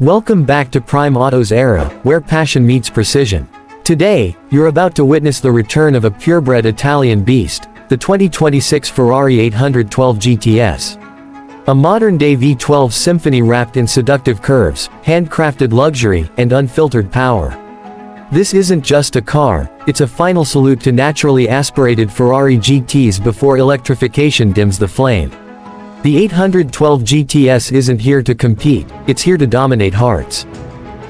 Welcome back to Prime Auto's era, where passion meets precision. Today, you're about to witness the return of a purebred Italian beast, the 2026 Ferrari 812 GTS. A modern-day V12 symphony wrapped in seductive curves, handcrafted luxury, and unfiltered power. This isn't just a car, it's a final salute to naturally aspirated Ferrari GTs before electrification dims the flame. The 812 GTS isn't here to compete, it's here to dominate hearts.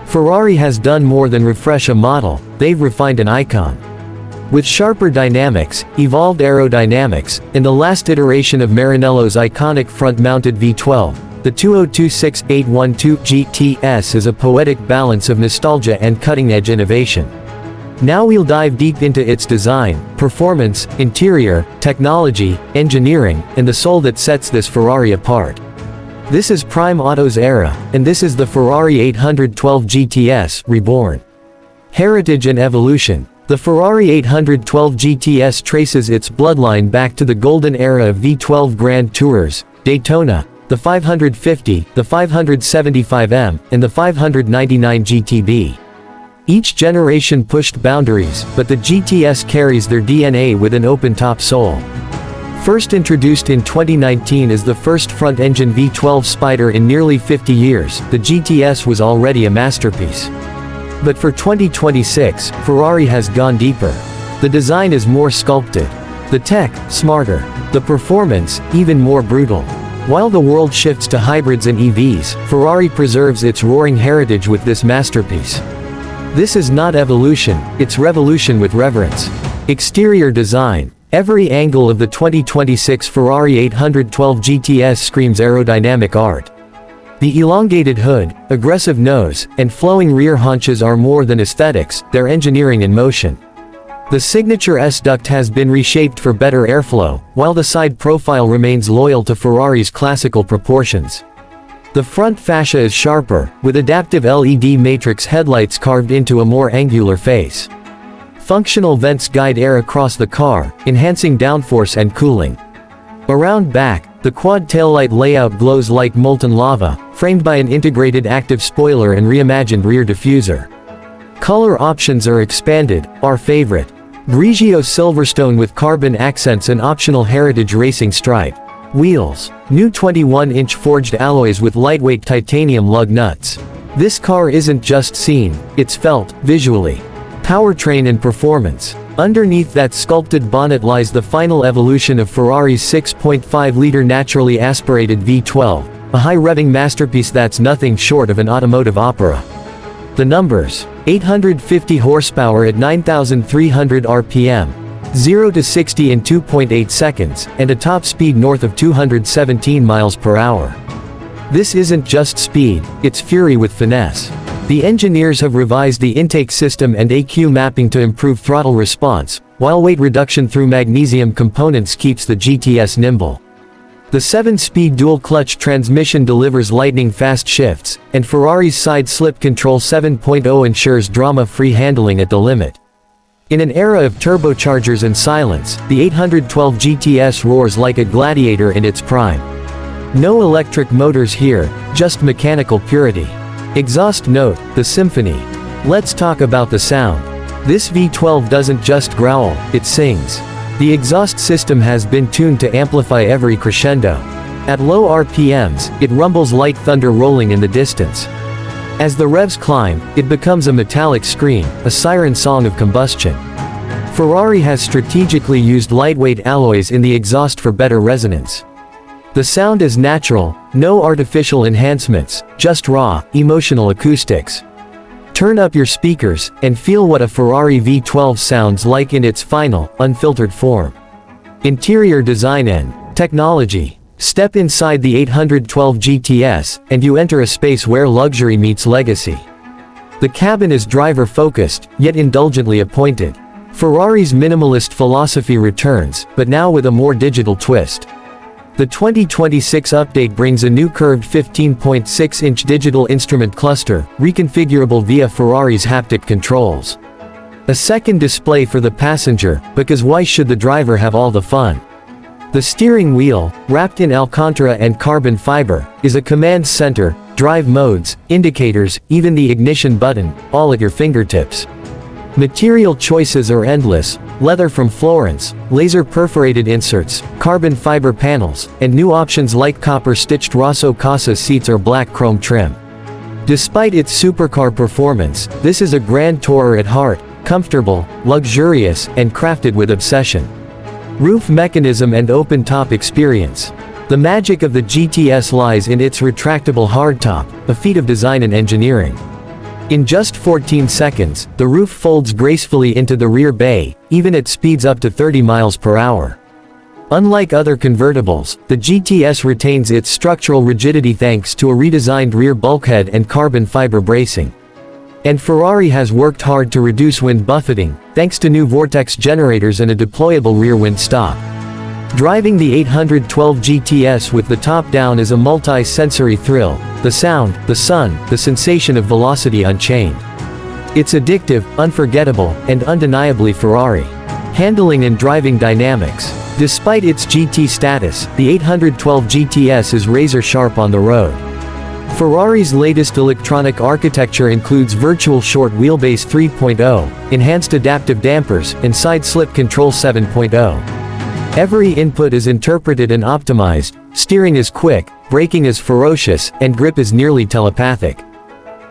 Ferrari has done more than refresh a model, they've refined an icon. With sharper dynamics, evolved aerodynamics, and the last iteration of Maranello's iconic front-mounted V12, the 2026812 GTS is a poetic balance of nostalgia and cutting-edge innovation. Now we'll dive deep into its design, performance, interior, technology, engineering, and the soul that sets this Ferrari apart. This is Prime Auto's era, and this is the Ferrari 812 GTS, reborn. Heritage and evolution. The Ferrari 812 GTS traces its bloodline back to the golden era of V12 Grand Tours, Daytona, the 550, the 575M, and the 599 GTB. Each generation pushed boundaries, but the GTS carries their DNA with an open-top soul. First introduced in 2019 as the first front-engine V12 Spider in nearly 50 years, the GTS was already a masterpiece. But for 2026, Ferrari has gone deeper. The design is more sculpted. The tech, smarter. The performance, even more brutal. While the world shifts to hybrids and EVs, Ferrari preserves its roaring heritage with this masterpiece. This is not evolution, it's revolution with reverence. Exterior design. Every angle of the 2026 Ferrari 812 GTS screams aerodynamic art. The elongated hood, aggressive nose, and flowing rear haunches are more than aesthetics, they're engineering in motion. The signature S-duct has been reshaped for better airflow, while the side profile remains loyal to Ferrari's classical proportions. The front fascia is sharper, with adaptive LED matrix headlights carved into a more angular face. Functional vents guide air across the car, enhancing downforce and cooling. Around back, the quad taillight layout glows like molten lava, framed by an integrated active spoiler and reimagined rear diffuser. Color options are expanded, our favorite. Grigio Silverstone with carbon accents and optional heritage racing stripe. Wheels. New 21-inch forged alloys with lightweight titanium lug nuts. This car isn't just seen, it's felt, visually. Powertrain and performance. Underneath that sculpted bonnet lies the final evolution of Ferrari's 6.5-liter naturally aspirated V12, a high-revving masterpiece that's nothing short of an automotive opera. The numbers. 850 horsepower at 9,300 RPM. 0 to 60 in 2.8 seconds, and a top speed north of 217 miles per hour. This isn't just speed, it's fury with finesse. The engineers have revised the intake system and EQ mapping to improve throttle response, while weight reduction through magnesium components keeps the GTS nimble. The 7-speed dual-clutch transmission delivers lightning-fast shifts, and Ferrari's side slip control 7.0 ensures drama-free handling at the limit. In an era of turbochargers and silence, the 812 GTS roars like a gladiator in its prime. No electric motors here, just mechanical purity. Exhaust note, the symphony. Let's talk about the sound. This V12 doesn't just growl, it sings. The exhaust system has been tuned to amplify every crescendo. At low RPMs, it rumbles like thunder rolling in the distance. As the revs climb, it becomes a metallic scream, a siren song of combustion. Ferrari has strategically used lightweight alloys in the exhaust for better resonance. The sound is natural, no artificial enhancements, just raw, emotional acoustics. Turn up your speakers, and feel what a Ferrari V12 sounds like in its final, unfiltered form. Interior design and technology. Step inside the 812 GTS, and you enter a space where luxury meets legacy. The cabin is driver-focused, yet indulgently appointed. Ferrari's minimalist philosophy returns, but now with a more digital twist. The 2026 update brings a new curved 15.6-inch digital instrument cluster, reconfigurable via Ferrari's haptic controls. A second display for the passenger, because why should the driver have all the fun? The steering wheel, wrapped in Alcantara and carbon fiber, is a command center, drive modes, indicators, even the ignition button, all at your fingertips. Material choices are endless: leather from Florence, laser perforated inserts, carbon fiber panels, and new options like copper-stitched Rosso Casa seats or black chrome trim. Despite its supercar performance, this is a grand tourer at heart, comfortable, luxurious, and crafted with obsession. Roof mechanism and open-top experience. The magic of the GTS lies in its retractable hardtop, a feat of design and engineering. In just 14 seconds, the roof folds gracefully into the rear bay, even at speeds up to 30 miles per hour. Unlike other convertibles, the GTS retains its structural rigidity thanks to a redesigned rear bulkhead and carbon fiber bracing. And Ferrari has worked hard to reduce wind buffeting, thanks to new vortex generators and a deployable rear wind stop. Driving the 812 GTS with the top down is a multi-sensory thrill: the sound, the sun, the sensation of velocity unchained. It's addictive, unforgettable, and undeniably Ferrari. Handling and driving dynamics. Despite its GT status, the 812 GTS is razor-sharp on the road. Ferrari's latest electronic architecture includes virtual short wheelbase 3.0, enhanced adaptive dampers, and side slip control 7.0. Every input is interpreted and optimized: steering is quick, braking is ferocious, and grip is nearly telepathic.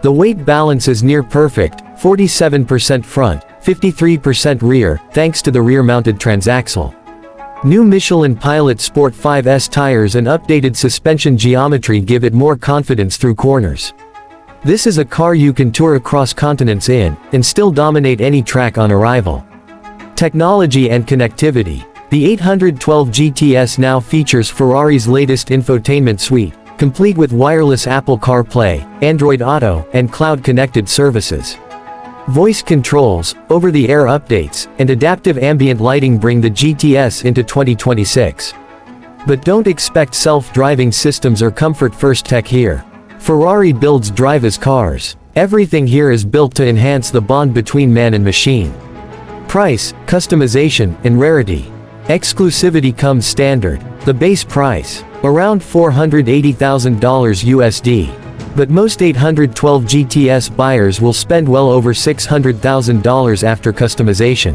The weight balance is near perfect: 47% front, 53% rear, thanks to the rear-mounted transaxle. New Michelin Pilot Sport 5S tires and updated suspension geometry give it more confidence through corners. This is a car you can tour across continents in, and still dominate any track on arrival. Technology and connectivity. The 812 GTS now features Ferrari's latest infotainment suite, complete with wireless Apple CarPlay, Android Auto, and cloud-connected services. Voice controls, over-the-air updates, and adaptive ambient lighting bring the GTS into 2026. But don't expect self-driving systems or comfort-first tech here. Ferrari builds drive-as cars. Everything here is built to enhance the bond between man and machine. Price, customization, and rarity. Exclusivity comes standard. The base price, around $480,000 USD. But most 812 GTS buyers will spend well over $600,000 after customization.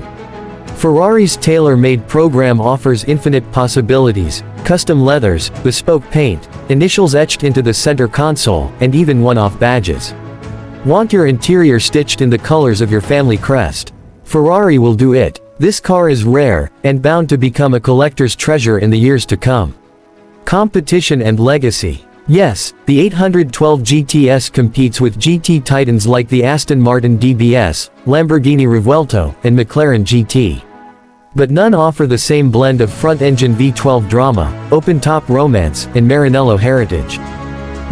Ferrari's tailor-made program offers infinite possibilities: custom leathers, bespoke paint, initials etched into the center console, and even one-off badges. Want your interior stitched in the colors of your family crest? Ferrari will do it. This car is rare, and bound to become a collector's treasure in the years to come. Competition and legacy. Yes, the 812 GTS competes with GT titans like the Aston Martin DBS, Lamborghini Revuelto, and McLaren GT. But none offer the same blend of front-engine V12 drama, open-top romance, and Maranello heritage.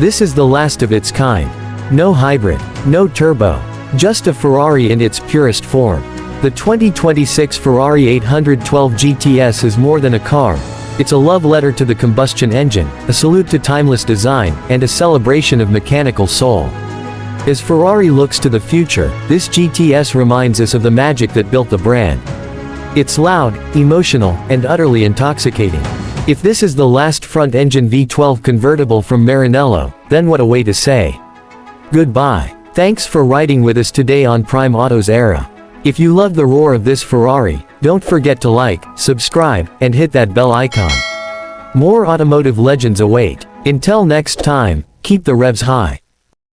This is the last of its kind. No hybrid, no turbo, just a Ferrari in its purest form. The 2026 Ferrari 812 GTS is more than a car. It's a love letter to the combustion engine, a salute to timeless design, and a celebration of mechanical soul. As Ferrari looks to the future, this GTS reminds us of the magic that built the brand. It's loud, emotional, and utterly intoxicating. If this is the last front-engine V12 convertible from Maranello, then what a way to say goodbye. Thanks for riding with us today on Prime Auto's Era. If you love the roar of this Ferrari, don't forget to like, subscribe, and hit that bell icon. More automotive legends await. Until next time, keep the revs high.